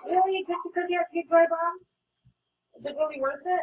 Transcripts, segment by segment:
Really? Just because you have to get dry bomb? Is it really worth it?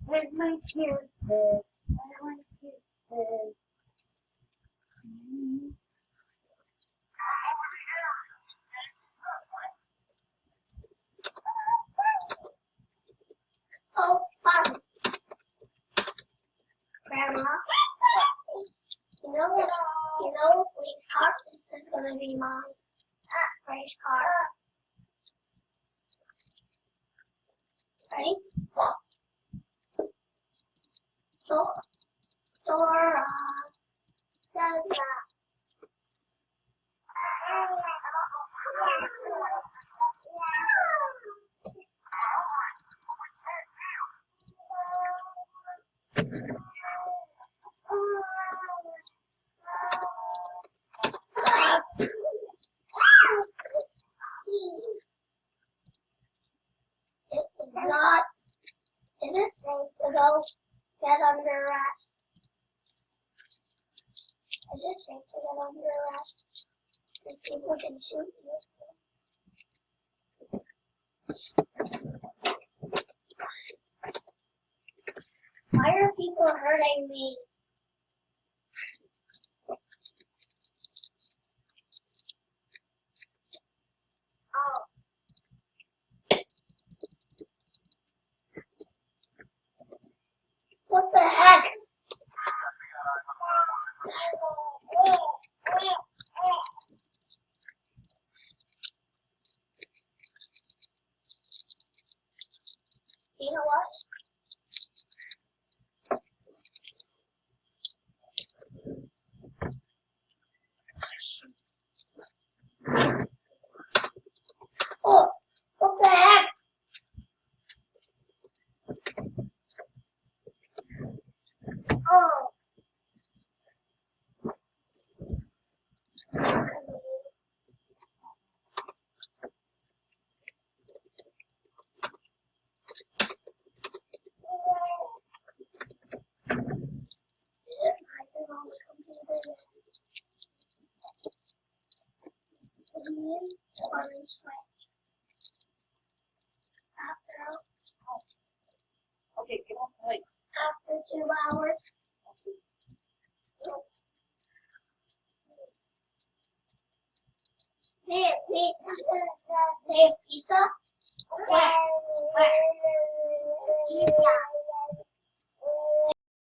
Where's my kisses? Where's my kisses? Oh, fun. Grandma, you know, Lee's car. This is gonna be mine. Ray's car. Ready? Dora. Dora. Not. Is it safe to go get under arrest? Is it safe to get under arrest? If people can shoot you. Why are people hurting me? Oh. What the heck? You know what? Oh, what the heck? Oh. Okay, get off the legs. After 2 hours. They have pizza.